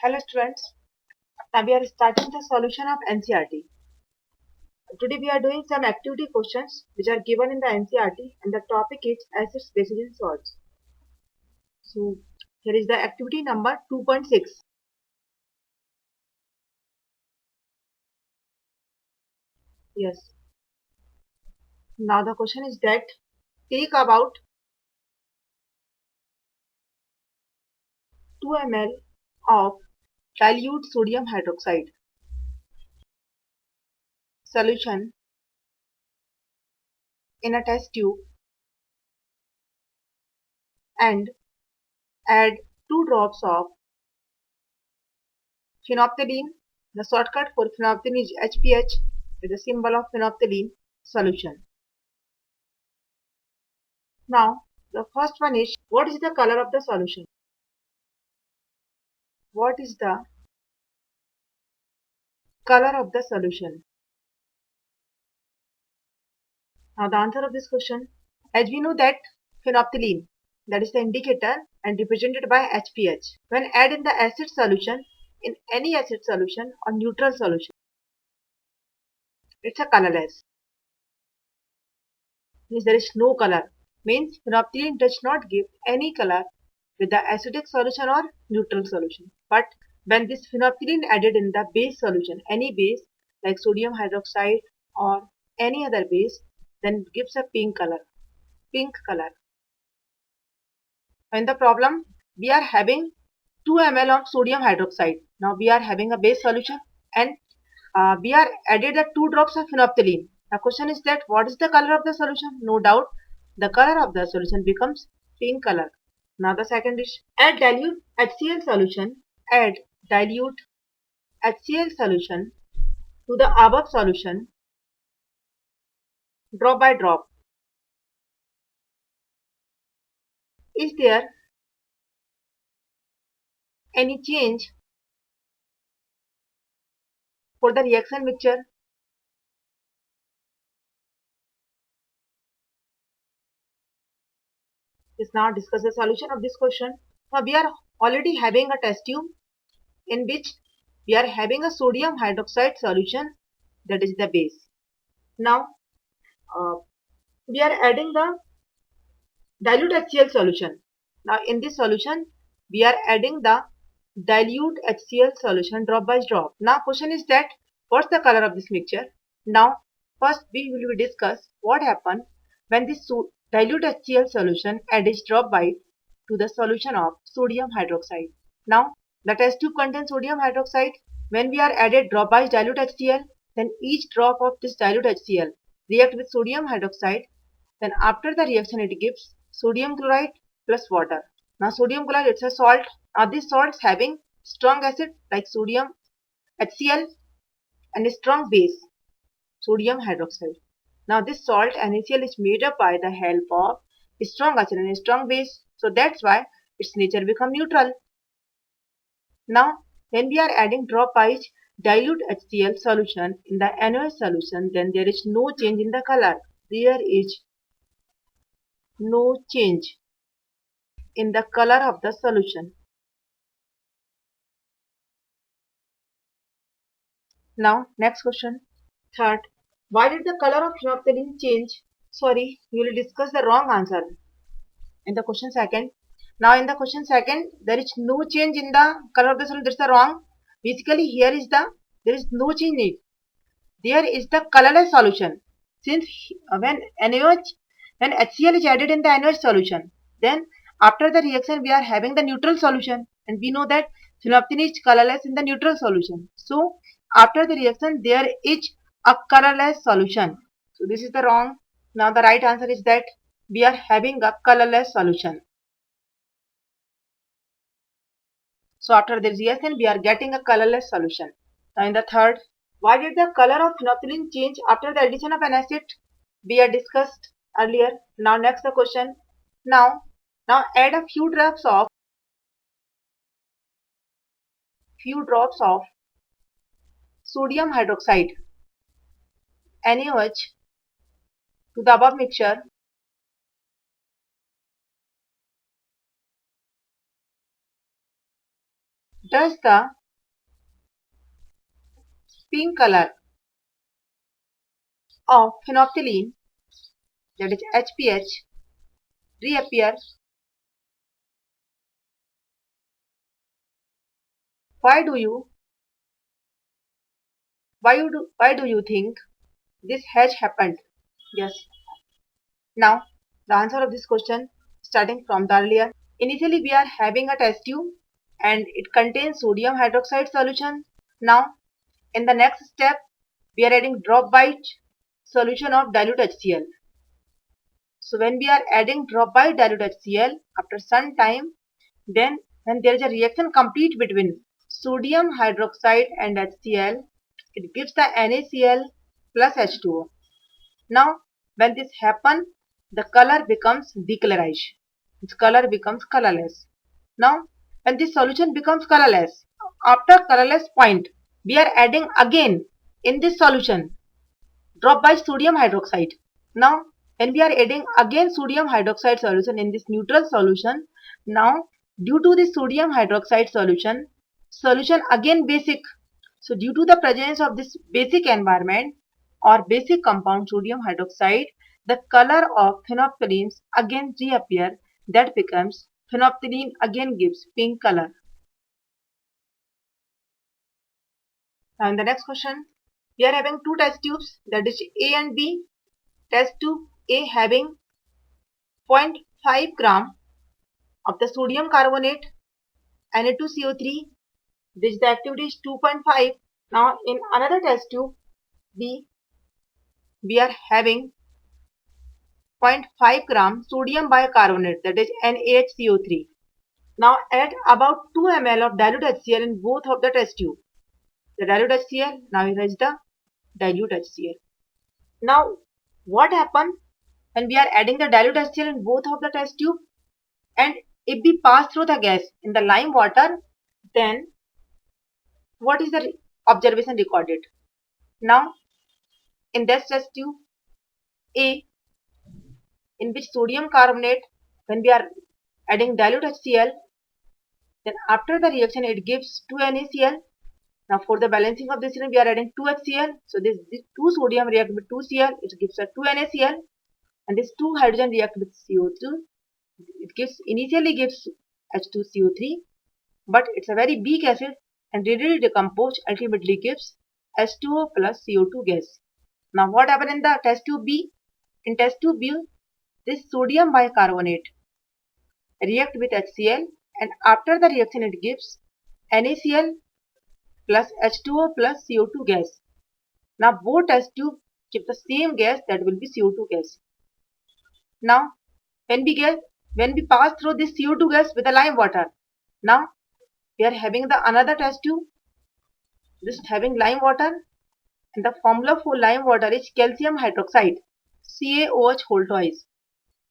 Hello students, now we are starting the solution of NCERT. Today we are doing some activity questions which are given in the NCERT and the topic is acids, bases and salts. So here is the activity number 2.6. Yes. Now the question is that take about 2 ml of dilute sodium hydroxide solution in a test tube and add 2 drops of phenolphthalein. The shortcut for phenolphthalein is HPH with the symbol of phenolphthalein solution. Now, the first one is what is the color of the solution? What is the color of the solution? Now, the answer of this question, as we know that phenolphthalein, that is the indicator and represented by HPH. When add in the acid solution, in any acid solution or neutral solution, it's a colorless. Means there is no color. Means phenolphthalein does not give any color with the acidic solution or neutral solution. But when this phenolphthalein added in the base solution, any base like sodium hydroxide or any other base, then it gives a pink color. Pink color. In the problem, we are having 2 ml of sodium hydroxide. Now we are having a base solution and we are added the 2 drops of phenolphthalein. The question is that what is the color of the solution? No doubt the color of the solution becomes pink color. Now the second is add dilute HCl solution. Add dilute HCl solution to the above solution drop by drop. Is there any change for the reaction mixture? Let's now discuss the solution of this question. Now we are already having a test tube in which we are having a sodium hydroxide solution, that is the base. Now we are adding the dilute HCl solution. Now in this solution we are adding the dilute HCl solution drop by drop. Now question is that what's the color of this mixture? Now first we will discuss what happens when this dilute HCl solution added drop by to the solution of sodium hydroxide. Now the test tube contains sodium hydroxide. When we are added drop by dilute HCl, then each drop of this dilute HCl react with sodium hydroxide. Then after the reaction it gives sodium chloride plus water. Now sodium chloride, it's a salt. Now this salt is having strong acid like sodium HCl and a strong base sodium hydroxide. Now this salt NaCl is made up by the help of a strong acid and a strong base. So that's why its nature become neutral. Now when we are adding drop-wise dilute HCl solution in the NaOH solution, then there is no change in the color. There is no change in the color of the solution. Now next question. Third, why did the color of phenolphthalein change? Sorry, we will discuss the wrong answer in the question second. Now in the question second, there is no change in the color of the solution. That's the wrong. Basically here is there is no change in it. There is the colorless solution. Since when NaOH, when HCl is added in the NaOH solution, then after the reaction we are having the neutral solution, and we know that phenolphthalein is colorless in the neutral solution. So after the reaction there is a colorless solution. So this is the wrong. Now the right answer is that we are having a colorless solution. So after the reaction we are getting a colorless solution. Now in the third, why did the color of phenolphthalein change after the addition of an acid? We had discussed earlier. Now next the question. Now add a few drops of sodium hydroxide NaOH to the above mixture. does the pink color of phenolphthalein, that is HPH, reappear? Why do you think this has happened? Yes. Now the answer of this question, starting from the earlier. Initially we are having a test tube and it contains sodium hydroxide solution. Now in the next step we are adding drop by solution of dilute HCl. So when we are adding drop by dilute HCl after some time, then when there is a reaction complete between sodium hydroxide and HCl, it gives the NaCl plus H2O. Now when this happens, the color becomes decolorized. Its color becomes colorless. Now when this solution becomes colorless, after colorless point, we are adding again in this solution drop by sodium hydroxide. Now when we are adding again sodium hydroxide solution in this neutral solution, now due to this sodium hydroxide solution again basic. So due to the presence of this basic environment or basic compound sodium hydroxide, the color of phenolphthaleins again reappear. That becomes phenolphthalein again gives pink color. Now in the next question, we are having two test tubes, that is A and B. Test tube A having 0.5 gram of the sodium carbonate Na2CO3. This the activity is 2.5. Now in another test tube B, we are having 0.5 gram sodium bicarbonate, that is NaHCO3. Now add about 2 ml of dilute HCl in both of the test tube. The dilute HCl, now here is the dilute HCl. Now what happens when we are adding the dilute HCl in both of the test tube, and if we pass through the gas in the lime water, then what is the observation recorded? Now in this test tube A, in which sodium carbonate, when we are adding dilute HCl, then after the reaction it gives 2 NaCl. Now for the balancing of this we are adding 2 HCl. So this 2 sodium react with 2 Cl, it gives a 2 NaCl, and this 2 hydrogen react with CO2. It initially gives H2CO3, but it's a very weak acid and readily decompose, ultimately gives H2O plus CO2 gas. Now what happened in the test tube B? In test tube B, this sodium bicarbonate react with HCl, and after the reaction it gives NaCl plus H2O plus CO2 gas. Now both test tubes give the same gas, that will be CO2 gas. Now when we pass through this CO2 gas with the lime water, now we are having the another test tube, just having lime water, and the formula for lime water is calcium hydroxide, CaOH whole twice.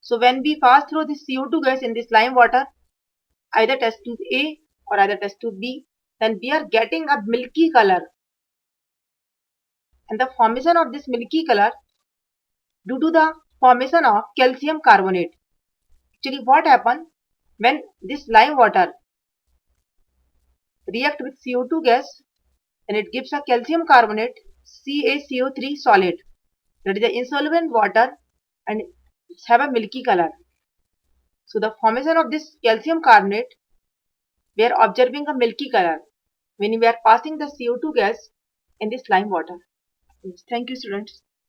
So when we pass through this CO2 gas in this lime water, either test tube A or either test tube B, then we are getting a milky color. And the formation of this milky color due to the formation of calcium carbonate. Actually what happens when this lime water react with CO2 gas, and it gives a calcium carbonate CaCO3 solid, that is the insoluble water, and it have a milky color. So the formation of this calcium carbonate, we are observing a milky color when we are passing the CO2 gas in this lime water. Thank you, students.